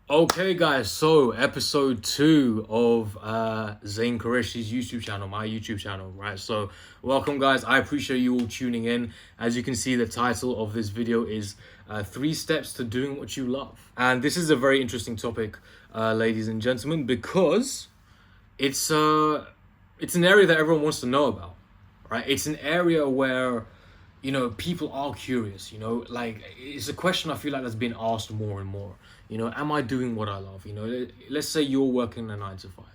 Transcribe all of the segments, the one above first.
Okay, guys, so episode 2 of Zain Qureshi's YouTube channel, my YouTube channel, right? So, welcome, guys. I appreciate you all tuning in. As you can see, the title of this video is 3 Steps to Doing What You Love. And this is a very interesting topic, ladies and gentlemen, because it's an area that everyone wants to know about, right? It's an area where people are curious. Like, it's a question I feel like that's been asked more and more. Am I doing what I love? Let's say you're working a 9 to 5,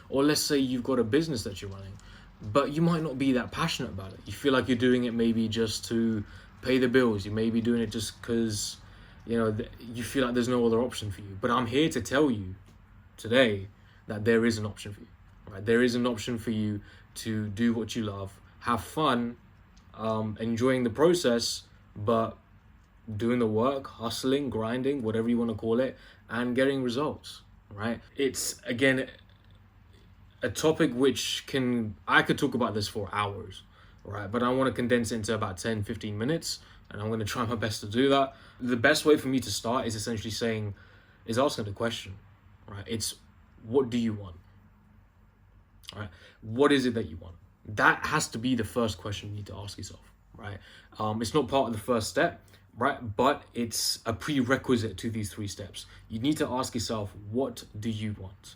or let's say you've got a business that you're running, but you might not be that passionate about it. You feel like you're doing it maybe just to pay the bills. You may be doing it just because you feel like there's no other option for you. But I'm here to tell you today that there is an option for you, right? There is an option for you to do what you love, have fun, enjoying the process, but doing the work, hustling, grinding, whatever you want to call it, and getting results, right? It's, again, a topic which I could talk about this for hours, right? But I want to condense it into about 10-15 minutes, and I'm going to try my best to do that. The best way for me to start is essentially asking the question, right? It's, what do you want? Right? What is it that you want? That has to be the first question you need to ask yourself, right? It's not part of the first step, right? But it's a prerequisite to these 3 steps. You need to ask yourself, what do you want,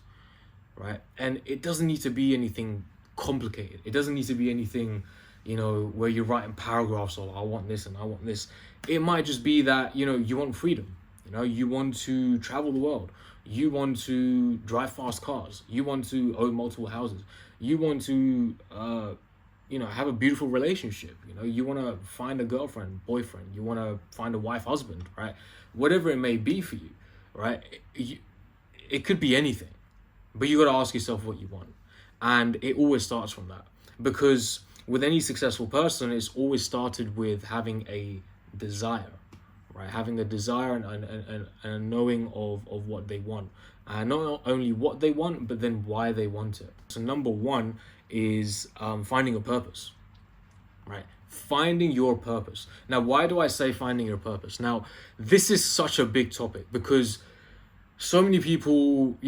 right? And it doesn't need to be anything complicated. It doesn't need to be anything, where you're writing paragraphs of, I want this and I want this. It might just be that, you want freedom. You want to travel the world. You want to drive fast cars. You want to own multiple houses. You want to, have a beautiful relationship. You want to find a girlfriend, boyfriend. You want to find a wife, husband, right? Whatever it may be for you, right? It could be anything, but you got to ask yourself what you want. And it always starts from that, because with any successful person, it's always started with having a desire, right? Having a desire and a knowing of what they want. And not only what they want, but then why they want it. So number 1 is finding a purpose, right? Finding your purpose. Now, why do I say finding your purpose? Now, this is such a big topic because so many people,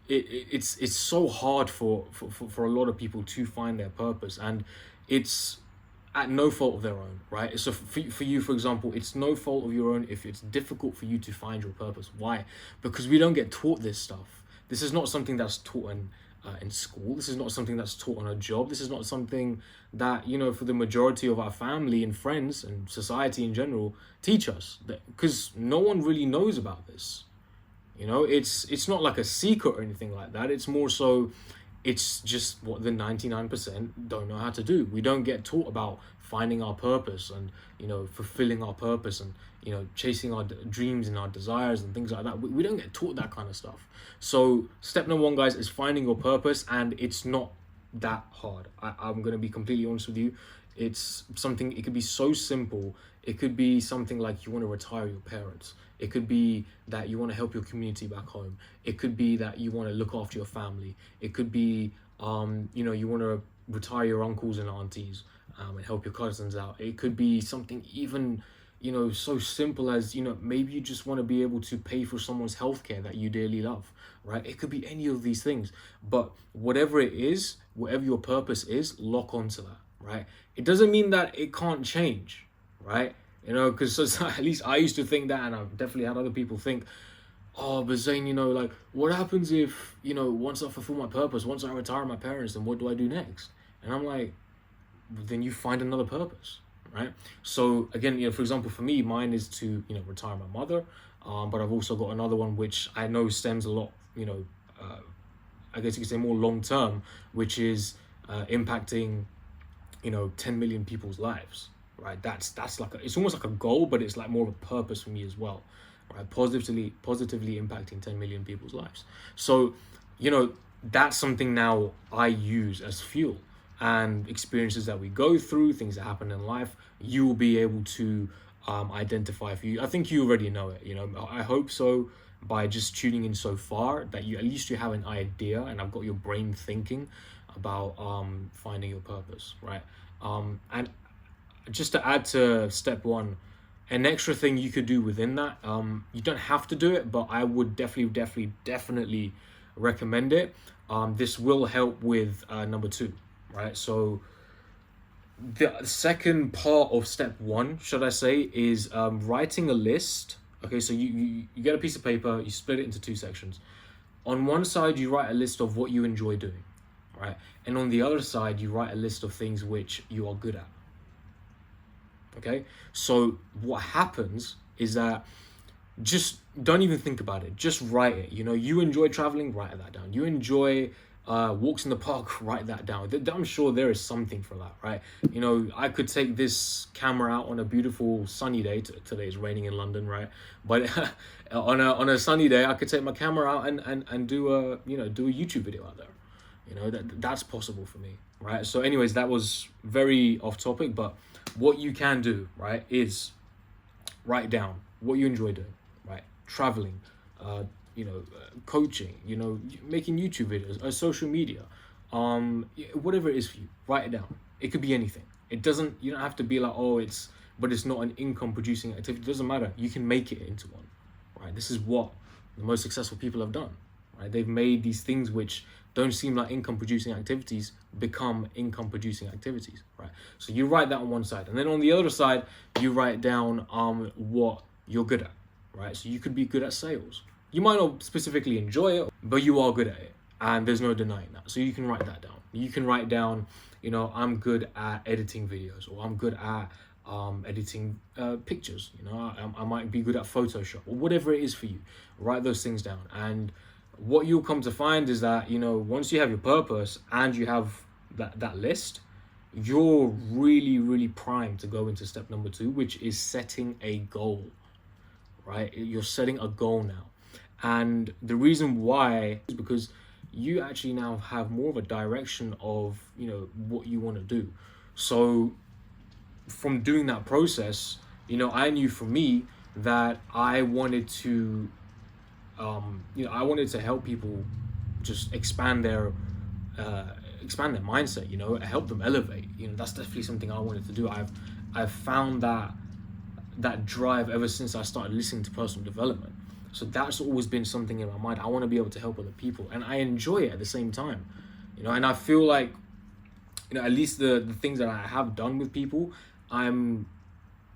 it's so hard for a lot of people to find their purpose, and it's at no fault of their own, right? So for you, for example, it's no fault of your own if it's difficult for you to find your purpose. Why? Because we don't get taught this stuff. This is not something that's taught in school. This is not something that's taught on a job. This is not something that, for the majority of our family and friends and society in general teach us, because no one really knows about this. It's not like a secret or anything like that. It's more so, it's just what the 99% don't know how to do. We don't get taught about finding our purpose and, fulfilling our purpose and, chasing our dreams and our desires and things like that. We don't get taught that kind of stuff. So step number 1, guys, is finding your purpose, and it's not that hard. I'm going to be completely honest with you. It's something, it could be so simple. It could be something like you want to retire your parents. It could be that you want to help your community back home. It could be that you want to look after your family. It could be, you want to retire your uncles and aunties and help your cousins out. It could be something even, so simple as, maybe you just want to be able to pay for someone's healthcare that you dearly love, right? It could be any of these things. But whatever it is, whatever your purpose is, lock onto that, right? It doesn't mean that it can't change, right? Because at least I used to think that, and I've definitely had other people think, oh, but Zain, like, what happens if, once I fulfill my purpose, once I retire my parents, then what do I do next? And I'm like, then you find another purpose, right? So again, for example, for me, mine is to, retire my mother. But I've also got another one, which I know stems a lot, I guess you could say more long term, which is impacting, 10 million people's lives. Right, that's like it's almost like a goal, but it's like more of a purpose for me as well, right? Positively impacting 10 million people's lives. So, that's something now I use as fuel, and experiences that we go through, things that happen in life, you will be able to identify for you. I think you already know it. I hope so, by just tuning in so far, that you at least you have an idea, and I've got your brain thinking about finding your purpose, right? And just to add to step 1, An extra thing you could do within that, you don't have to do it, but I would definitely recommend it. This will help with number two, right? So the second part of step one, should I say, is writing a list. Okay, so you get a piece of paper, you split it into two sections. On one side, you write a list of what you enjoy doing, right? And on the other side, you write a list of things which you are good at. Okay, so what happens is that just don't even think about it, just write it. You know, you enjoy traveling, write that down. You enjoy walks in the park, write that down. I'm sure there is something for that, right? You know, I could take this camera out on a beautiful sunny day. Today is raining in London, right? But on a sunny day, I could take my camera out and do a YouTube video out there. You know, that's possible for me, right? So anyways, that was very off topic, but what you can do, right, is write down what you enjoy doing, right? Traveling, coaching, making YouTube videos, social media, whatever it is for you, write it down. It could be anything. You don't have to be like, but it's not an income producing activity. It doesn't matter. You can make it into one, right? This is what the most successful people have done, right? They've made these things which don't seem like income producing activities become income producing activities, right? So you write that on one side, and then on the other side, you write down what you're good at, right? So you could be good at sales. You might not specifically enjoy it, but you are good at it, and there's no denying that. So you can write that down. You can write down, I'm good at editing videos, or I'm good at editing pictures. I might be good at Photoshop, or whatever it is for you. Write those things down, and what you'll come to find is that, once you have your purpose and you have that list, you're really primed to go into step number two, which is setting a goal, right? You're setting a goal now. And the reason why is because you actually now have more of a direction of, what you want to do. So from doing that process, I knew for me that I wanted to help people just expand their mindset, help them elevate. That's definitely something I wanted to do. I've found that drive ever since I started listening to personal development. So that's always been something in my mind. I want to be able to help other people, and I enjoy it at the same time. And I feel like, at least the things that I have done with people, I'm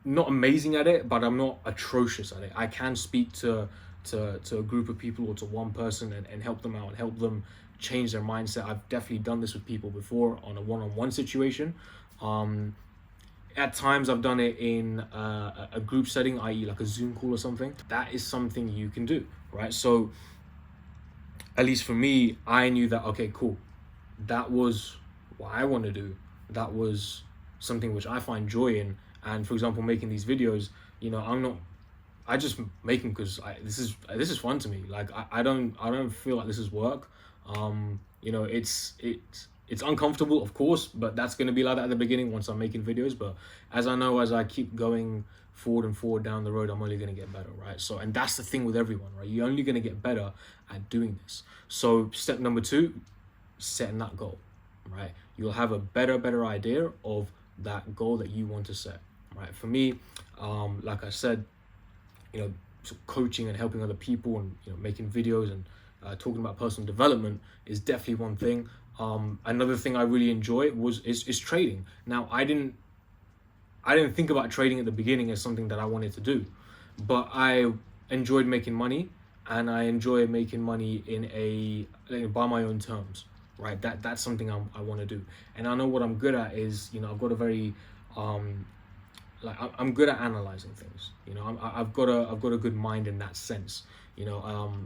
not amazing at it, but I'm not atrocious at it. I can speak to a group of people or to one person and help them out and help them change their mindset. I've definitely done this with people before on a one-on-one situation. At times I've done it in a group setting, i.e. like a Zoom call or something. That is something you can do, right? So at least for me, I knew that, okay, cool. That was what I want to do. That was something which I find joy in. And for example, making these videos, I just make them because this is fun to me. Like I don't feel like this is work. It's uncomfortable, of course, but that's going to be like that at the beginning once I'm making videos. But as I keep going forward down the road, I'm only going to get better, right? So, and that's the thing with everyone, right? You're only going to get better at doing this. So step number two, setting that goal, right? You'll have a better idea of that goal that you want to set, right? For me, like I said, so coaching and helping other people and making videos and talking about personal development is definitely one thing. Another thing I really enjoy is trading. Now I didn't think about trading at the beginning as something that I wanted to do, but I enjoyed making money, and I enjoy making money by my own terms, right? That's something I want to do, and I know what I'm good at is I've got a very I'm good at analyzing things. I've got a good mind in that sense.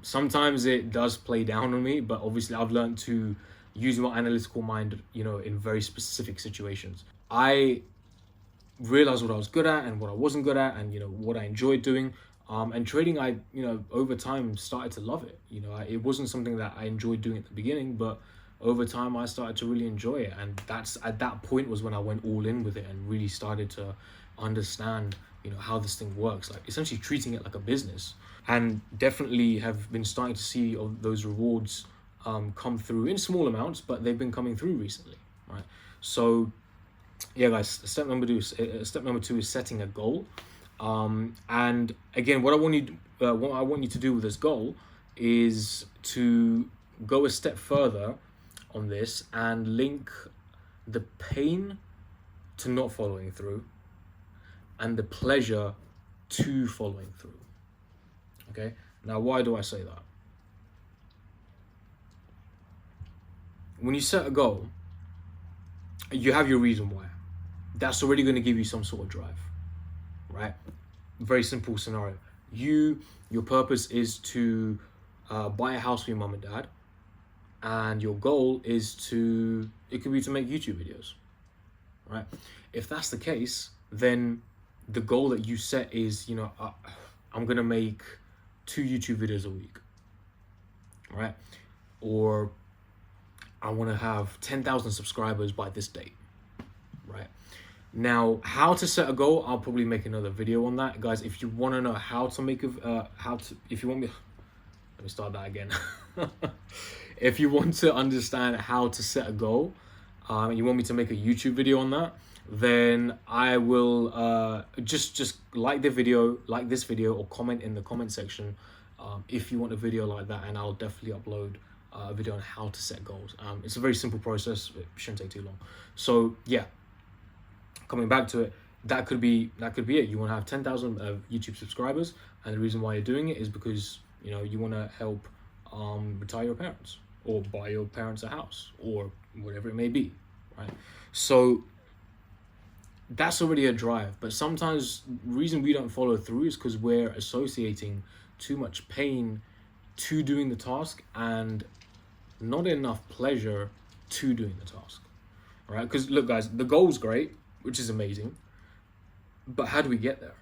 Sometimes it does play down on me, but obviously I've learned to use my analytical mind, in very specific situations. I realized what I was good at and what I wasn't good at, and what I enjoyed doing. And trading, I over time started to love it. It wasn't something that I enjoyed doing at the beginning, but over time I started to really enjoy it, and that's at that point was when I went all in with it and really started to understand how this thing works, like essentially treating it like a business. And definitely have been starting to see those rewards come through in small amounts, but they've been coming through recently, right? So yeah, guys, step number two is setting a goal. And again, what I want you to do with this goal is to go a step further on this and link the pain to not following through and the pleasure to following through. Okay, now why do I say that? When you set a goal, you have your reason why. That's already going to give you some sort of drive, right? Very simple scenario. Your purpose is to buy a house for your mom and dad, and your goal is it could be to make YouTube videos, right? If that's the case, then the goal that you set is, I'm gonna make 2 YouTube videos a week, right? Or I want to have 10,000 subscribers by this date, right? Now, how to set a goal, I'll probably make another video on that, guys. If you want to know how to make if you want me, let me start that again. If you want to understand how to set a goal, and you want me to make a YouTube video on that, then I will just like this video, or comment in the comment section if you want a video like that, and I'll definitely upload a video on how to set goals. It's a very simple process. It shouldn't take too long. So yeah, coming back to it, that could be it. You want to have 10,000 YouTube subscribers, and the reason why you're doing it is because you want to help retire your parents, or buy your parents a house, or whatever it may be, right? So that's already a drive. But sometimes the reason we don't follow through is because we're associating too much pain to doing the task and not enough pleasure to doing the task, right? Because look, guys, the goal's great, which is amazing, but how do we get there?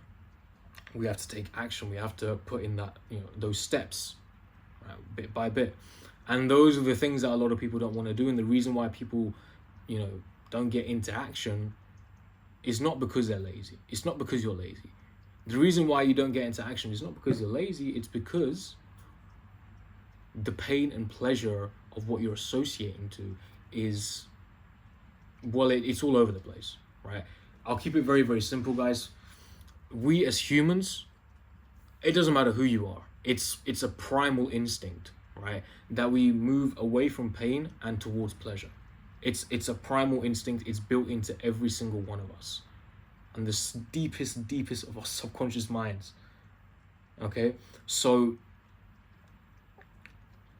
We have to take action. We have to put in that, those steps, right, bit by bit. And those are the things that a lot of people don't want to do. And the reason why people, don't get into action is not because they're lazy. It's not because you're lazy. The reason why you don't get into action is not because you're lazy. It's because the pain and pleasure of what you're associating to is, well, it's all over the place, right? I'll keep it very, very simple, guys. We as humans, it doesn't matter who you are. It's a primal instinct, right? That we move away from pain and towards pleasure. It's a primal instinct. It's built into every single one of us, and the deepest of our subconscious minds. Okay, so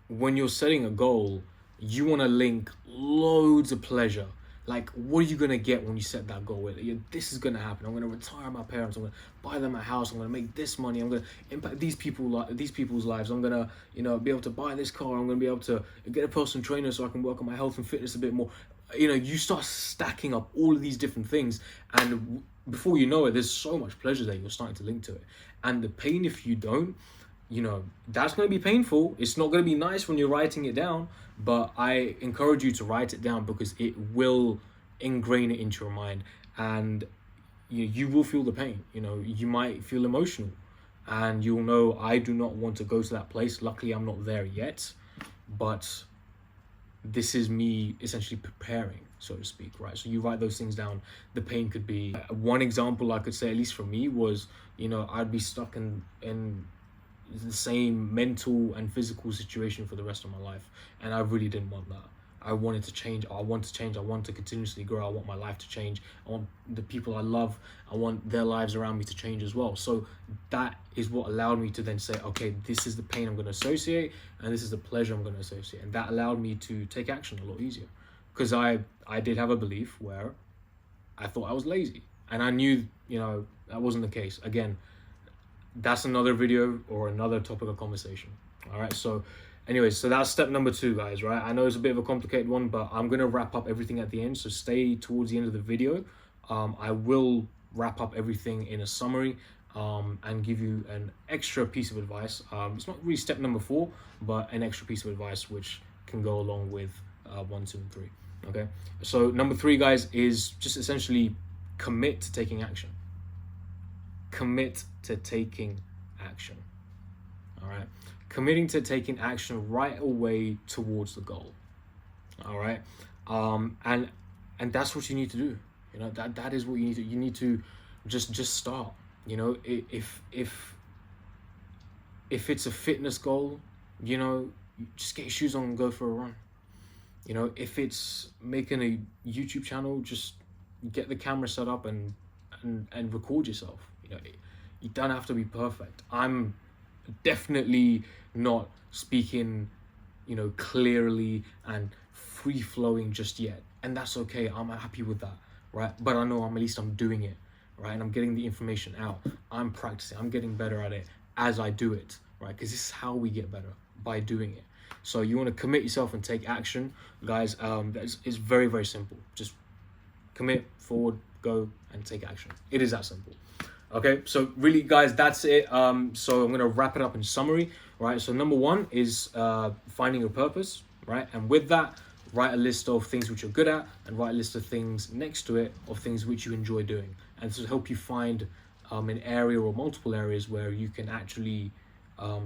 when you're setting a goal, you want to link loads of pleasure. Like, what are you going to get when you set that goal? This is going to happen. I'm going to retire my parents. I'm going to buy them a house. I'm going to make this money. I'm going to impact these people's lives. I'm going to, be able to buy this car. I'm going to be able to get a personal trainer so I can work on my health and fitness a bit more. You start stacking up all of these different things. And before you know it, there's so much pleasure there. You're starting to link to it. And the pain, if you don't, that's going to be painful. It's not going to be nice when you're writing it down, but I encourage you to write it down because it will ingrain it into your mind, and you will feel the pain. You might feel emotional, and you'll know, I do not want to go to that place. Luckily, I'm not there yet, but this is me essentially preparing, so to speak, right? So you write those things down. The pain could be one example. I could say, at least for me, was I'd be stuck in the same mental and physical situation for the rest of my life, and I really didn't want that. I wanted to change. I want to continuously grow. I want my life to change. I want the people I love, I want their lives around me to change as well. So that is what allowed me to then say, okay, this is the pain I'm going to associate, and this is the pleasure I'm going to associate. And that allowed me to take action a lot easier, because I did have a belief where I thought I was lazy, and I knew that wasn't the case. Again, that's another video or another topic of conversation. All right, so anyways, so that's step number 2, guys, right? I know it's a bit of a complicated one, but I'm going to wrap up everything at the end, so stay towards the end of the video. I will wrap up everything in a summary and give you an extra piece of advice. It's not really step number 4, but an extra piece of advice which can go along with 1, 2, and 3. Okay, so number 3, guys, is just essentially commit to taking action. Commit to taking action. All right, committing to taking action right away towards the goal. All right, and that's what you need to do. That is what you need to. You need to just start. You know, if it's a fitness goal, you know, just get your shoes on and go for a run. You know, if it's making a YouTube channel, just get the camera set up and record yourself. You know, you don't have to be perfect. I'm definitely not speaking, you know, clearly and free flowing just yet, and that's okay. I'm happy with that, right? But I know at least I'm doing it, right? And I'm getting the information out. I'm practicing. I'm getting better at it as I do it, right? Because this is how we get better, by doing it. So you want to commit yourself and take action, guys. It's very, very simple. Just commit, forward, go, and take action. It is that simple. Okay, so really, guys, that's it. So I'm gonna wrap it up in summary, right? So number one is finding your purpose, right? And with that, write a list of things which you're good at, and write a list of things next to it of things which you enjoy doing, and to help you find an area or multiple areas where you can actually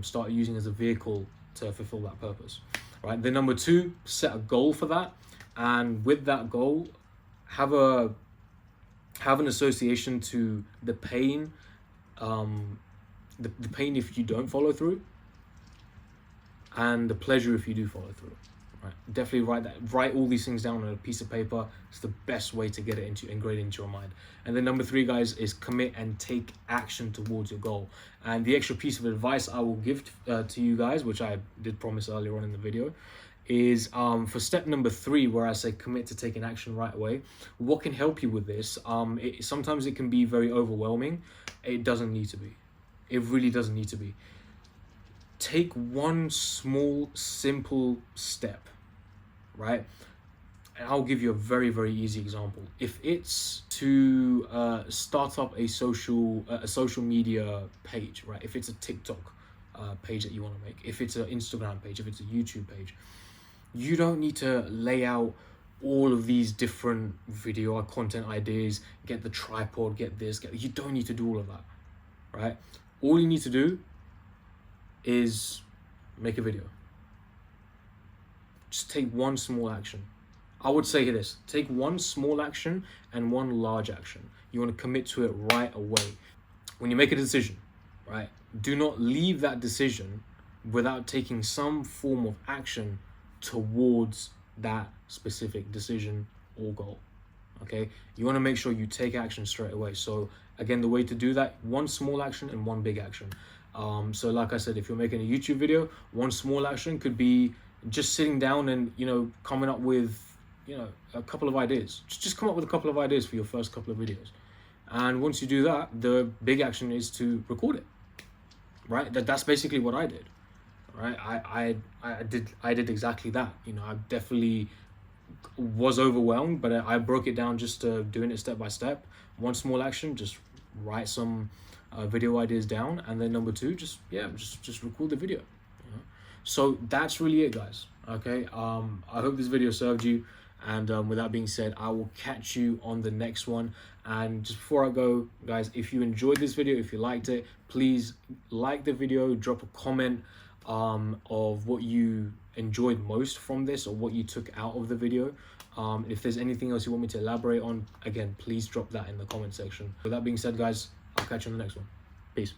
start using as a vehicle to fulfill that purpose, right? Then number two, set a goal for that, and with that goal, have an association to the pain, the pain if you don't follow through, and the pleasure if you do follow through. Right? Definitely write all these things down on a piece of paper. It's the best way to get it ingrained into your mind. And then number three, guys, is commit and take action towards your goal. And the extra piece of advice I will give to you guys, which I did promise earlier on in the video, is for step number three, where I say commit to taking action right away. What can help you with this? Sometimes it can be very overwhelming. It doesn't need to be. It really doesn't need to be. Take one small, simple step, right? And I'll give you a very, very easy example. If it's to start up a social media page, right? If it's a TikTok page that you want to make, if it's an Instagram page, if it's a YouTube page, you don't need to lay out all of these different video or content ideas, get the tripod, you don't need to do all of that, right? All you need to do is make a video. Just take one small action. I would say this: take one small action and one large action. You want to commit to it right away. When you make a decision, right, do not leave that decision without taking some form of action towards that specific decision or goal. Okay, you want to make sure you take action straight away. So again, the way to do that: one small action and one big action. So like I said, if you're making a YouTube video, one small action could be just sitting down and, you know, coming up with, you know, a couple of ideas. Just come up with a couple of ideas for your first couple of videos. And once you do that, the big action is to record it, right? That's basically what I did, right? I did exactly that. You know, I definitely was overwhelmed, but I broke it down just to doing it step by step. One small action, just write some video ideas down, and then number two, just record the video. You know? So that's really it, guys. Okay, I hope this video served you, and with that being said, I will catch you on the next one. And just before I go, guys, if you enjoyed this video, if you liked it, please like the video, drop a comment of what you enjoyed most from this, or what you took out of the video. If there's anything else you want me to elaborate on, again, please drop that in the comment section. With that being said, guys, I'll catch you on the next one. Peace.